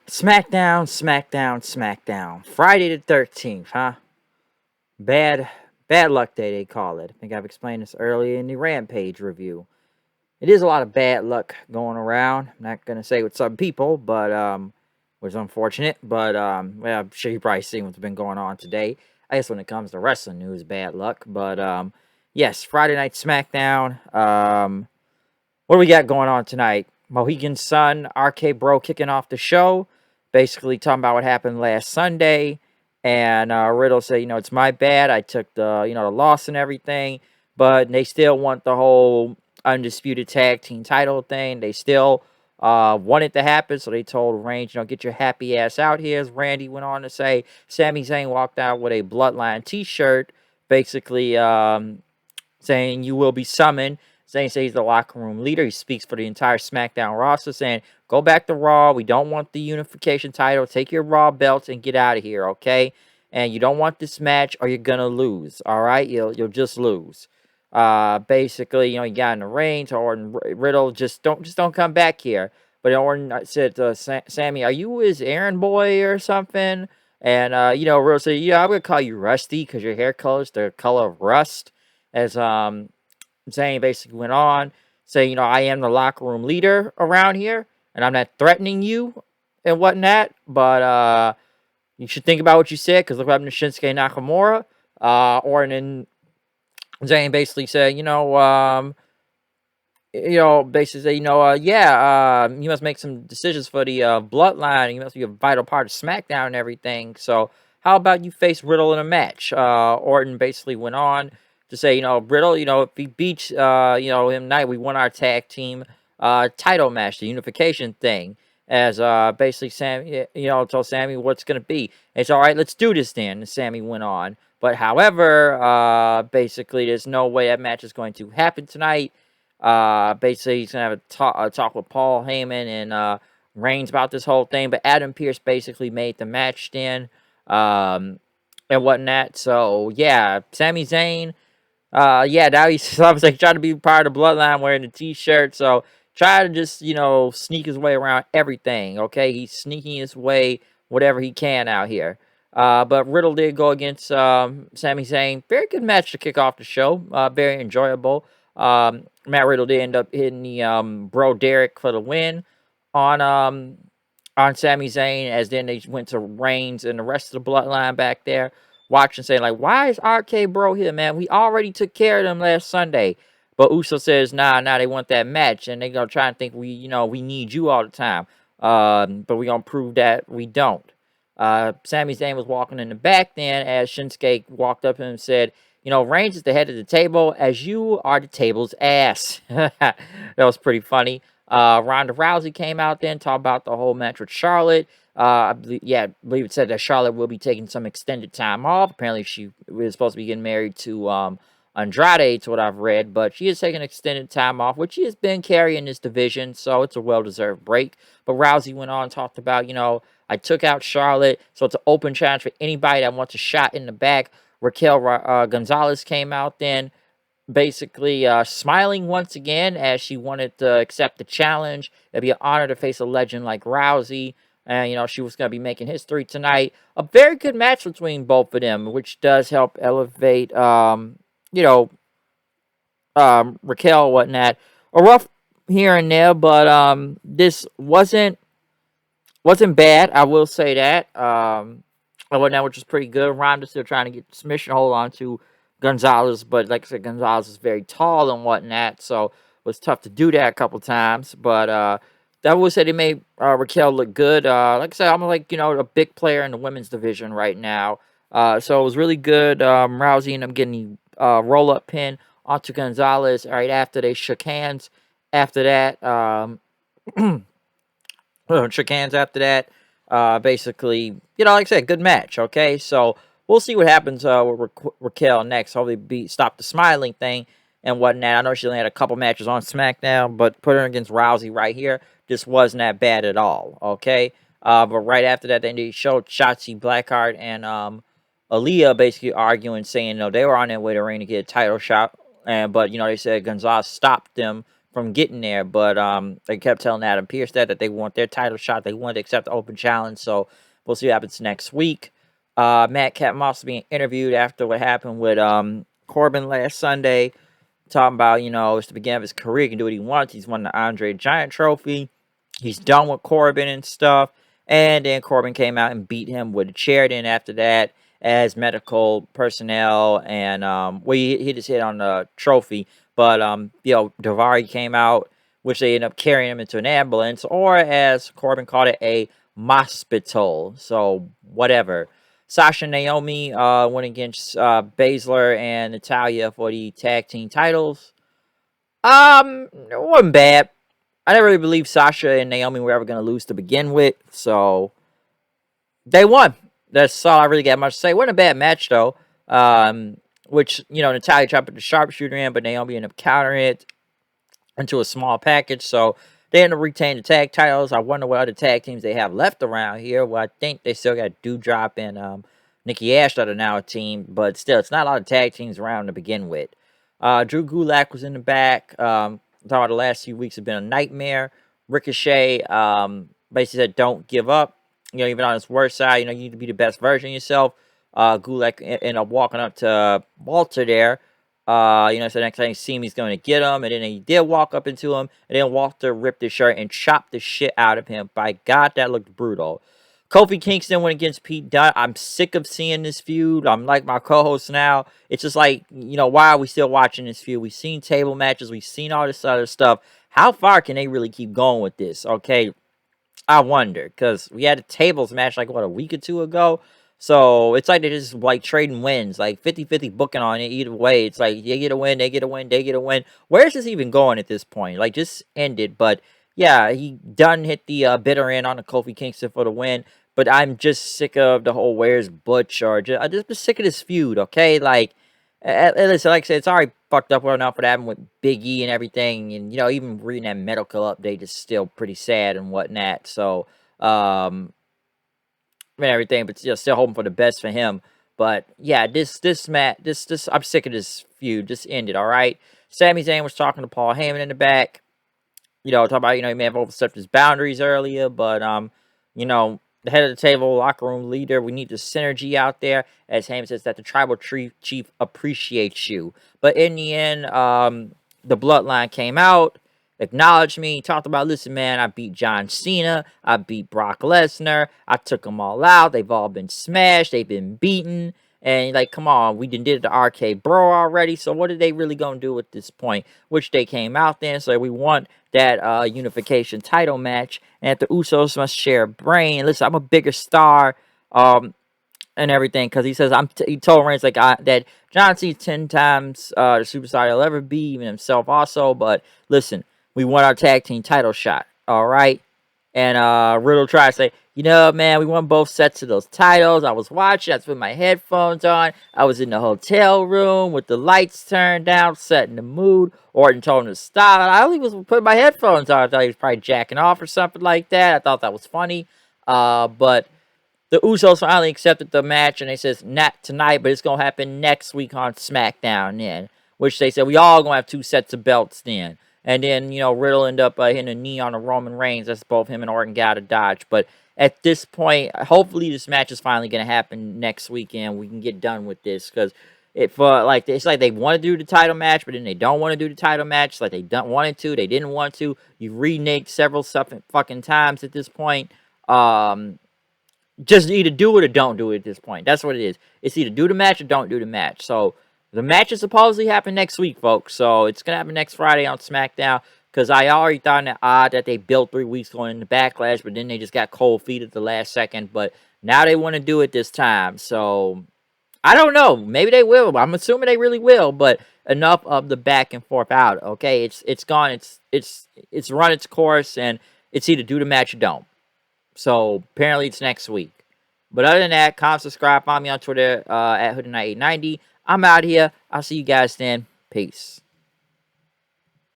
Smackdown, Smackdown, Smackdown. Friday the 13th, huh? Bad, bad luck day, they call it. I think I've explained this earlier in the Rampage review. It is a lot of bad luck going around. I'm not going to say with some people, but, was unfortunate. But, well, I'm sure you've probably seen what's been going on today. I guess when it comes to wrestling news, bad luck. But, yes, Friday Night Smackdown. What do we got going on tonight? Mohegan Sun, RKBro kicking off the show, basically talking about what happened last Sunday. And Riddle said, it's my bad. I took the loss and everything. But they still want the whole undisputed tag team title thing. They still want it to happen. So they told Reigns, get your happy ass out here. As Randy went on to say, Sami Zayn walked out with a Bloodline t-shirt, basically saying you will be summoned. Zayn says he's the locker room leader. He speaks for the entire SmackDown roster, saying, go back to Raw. We don't want the Unification title. Take your Raw belts and get out of here, okay? And you don't want this match or you're going to lose, all right? You'll just lose. Basically, you got in the ring to Orton Riddle. Just don't come back here. But Orton said to Sammy, are you his errand boy or something? And, Riddle said, yeah, I'm going to call you Rusty because your hair color is the color of rust. As Zayn basically went on, saying, I am the locker room leader around here, and I'm not threatening you and whatnot, but you should think about what you said, because look what happened to Shinsuke Nakamura. Or then Zayn basically said, basically say, you must make some decisions for the bloodline. You must be a vital part of SmackDown and everything. So how about you face Riddle in a match? Orton basically went on to say, Riddle, if he beats, him tonight, we won our tag team title match, the unification thing. As basically Sammy, told Sammy what's going to be. It's all right, let's do this then. And Sammy went on. But however, basically, there's no way that match is going to happen tonight. Basically, he's going to have a talk with Paul Heyman and Reigns about this whole thing. But Adam Pearce basically made the match then and whatnot. So, yeah, Sami Zayn. Now he's obviously trying to be part of the bloodline wearing the t-shirt. So, try to just, sneak his way around everything, okay? He's sneaking his way whatever he can out here. But Riddle did go against Sami Zayn. Very good match to kick off the show. Very enjoyable. Matt Riddle did end up hitting the Bro Derek for the win on Sami Zayn, as then they went to Reigns and the rest of the bloodline back there watching, saying, like, why is RK-Bro here, man? We already took care of them last Sunday. But Uso says, nah, they want that match, and they're going to try and think we need you all the time. But we're going to prove that we don't. Sami Zayn was walking in the back then as Shinsuke walked up to him and said, Reigns is the head of the table as you are the table's ass. That was pretty funny. Ronda Rousey came out then, talked about the whole match with Charlotte. I believe it said that Charlotte will be taking some extended time off. Apparently, she was supposed to be getting married to Andrade, to what I've read, but she is taking extended time off, which she has been carrying this division, so it's a well-deserved break. But Rousey went on and talked about, I took out Charlotte, so it's an open challenge for anybody that wants a shot in the back. Raquel Gonzalez came out then, basically smiling once again as she wanted to accept the challenge. It'd be an honor to face a legend like Rousey. And, she was going to be making history tonight. A very good match between both of them, which does help elevate, Raquel and whatnot. A rough here and there, but this wasn't bad. I will say that. Whatnot, which is pretty good. Ronda's still trying to get submission hold on to Gonzalez, but like I said, Gonzalez is very tall and whatnot, so it was tough to do that a couple times. But I would say they made Raquel look good. Like I said, I'm a big player in the women's division right now. So it was really good. Rousey and them getting the roll-up pin onto Gonzalez right after they shook hands. After that, shook hands after that. Basically, like I said, good match. Okay, so we'll see what happens with Raquel next. Hopefully, stop the smiling thing and whatnot. I know she only had a couple matches on SmackDown, but put her against Rousey right here just wasn't that bad at all. Okay, but right after that, they showed Shotzi Blackheart and Aaliyah basically arguing, saying they were on their way to ring to get a title shot, but they said Gonzalez stopped them from getting there. But they kept telling Adam Pearce that they want their title shot. They want to accept the open challenge. So we'll see what happens next week. Matt Capps also being interviewed after what happened with Corbin last Sunday, talking about, it's the beginning of his career. He can do what he wants. He's won the Andre Giant Trophy. He's done with Corbin and stuff. And then Corbin came out and beat him with a chair. Then after that, as medical personnel, and he just hit on the trophy. But Daivari came out, which they ended up carrying him into an ambulance, or as Corbin called it, a mospital. So whatever. Sasha and Naomi went against Baszler and Natalya for the tag team titles. It wasn't bad. I never really believed Sasha and Naomi were ever going to lose to begin with, so they won. That's all I really got much to say. It wasn't a bad match, though. Which, Natalya tried to put the sharpshooter in, but Naomi ended up countering it into a small package, so they ended up retaining the tag titles. I wonder what other tag teams they have left around here. Well, I think they still got Doudrop and Nikki Ash that are now a team, but still, it's not a lot of tag teams around to begin with. Drew Gulak was in the back. Talking about the last few weeks have been a nightmare. Ricochet basically said, don't give up. Even on his worst side, you need to be the best version of yourself. Gulak ended up walking up to Walter there. So the next time he see him, he's going to get him. And then he did walk up into him. And then Walter ripped his shirt and chopped the shit out of him. By God, that looked brutal. Kofi Kingston went against Pete Dunne. I'm sick of seeing this feud. I'm like my co-host now. It's just like, why are we still watching this feud? We've seen table matches. We've seen all this other stuff. How far can they really keep going with this? Okay, I wonder. Because we had a tables match like, a week or two ago? So it's like they're just like trading wins, like 50-50 booking on it either way. It's like they get a win, they get a win, they get a win. Where's this even going at this point? Like, just ended. But yeah, he done hit the bitter end on the Kofi Kingston for the win. But I'm just sick of the whole where's Butch, or I'm just sick of this feud, okay? Like, listen, like I said, it's already fucked up well enough what happened with Big E and everything. And, even reading that medical update is still pretty sad and whatnot. So, and everything, but still hoping for the best for him. But yeah, this I'm sick of this feud. Just ended, all right. Sami Zayn was talking to Paul Heyman in the back. Talking about, he may have overstepped his boundaries earlier, but the head of the table, locker room leader, we need the synergy out there. As Heyman says that the tribal chief appreciates you. But in the end, the bloodline came out, acknowledged me, talked about, listen, man, I beat John Cena, I beat Brock Lesnar, I took them all out, they've all been smashed, they've been beaten, and like, come on, we did it to RK-Bro already, so what are they really going to do at this point? Which they came out there and said, we want that unification title match, and that the Usos must share a brain. Listen, I'm a bigger star, and everything, because he says, he told Reigns that John Cena's 10 times the superstar he'll ever be, even himself also, but listen, we want our tag team title shot, all right? And Riddle tried to say, man, we won both sets of those titles. I was watching, I put my headphones on, I was in the hotel room with the lights turned down, setting the mood. Orton told him to stop. I only was putting my headphones on. I thought he was probably jacking off or something like that. I thought that was funny. But the Usos finally accepted the match, and they says, not tonight, but it's going to happen next week on Smackdown then. Which they said, we all going to have 2 sets of belts then. And then, Riddle ended up hitting a knee on a Roman Reigns. That's both him and Orton got to dodge. But at this point, hopefully this match is finally going to happen next weekend. We can get done with this, because it's like they want to do the title match, but then they don't want to do the title match. It's like they don't want to, they didn't want to. You've reneged several fucking times at this point. Just either do it or don't do it at this point. That's what it is. It's either do the match or don't do the match. So the match is supposedly happen next week, folks. So it's gonna happen next Friday on SmackDown. Because I already thought it odd that they built 3 weeks going into Backlash, but then they just got cold feet at the last second. But now they want to do it this time. So I don't know. Maybe they will. I'm assuming they really will. But enough of the back and forth out. Okay, it's gone. It's run its course, and it's either do the match or don't. So apparently it's next week. But other than that, comment, subscribe, follow me on Twitter at HoodieKnight890. I'm out here. I'll see you guys then. Peace.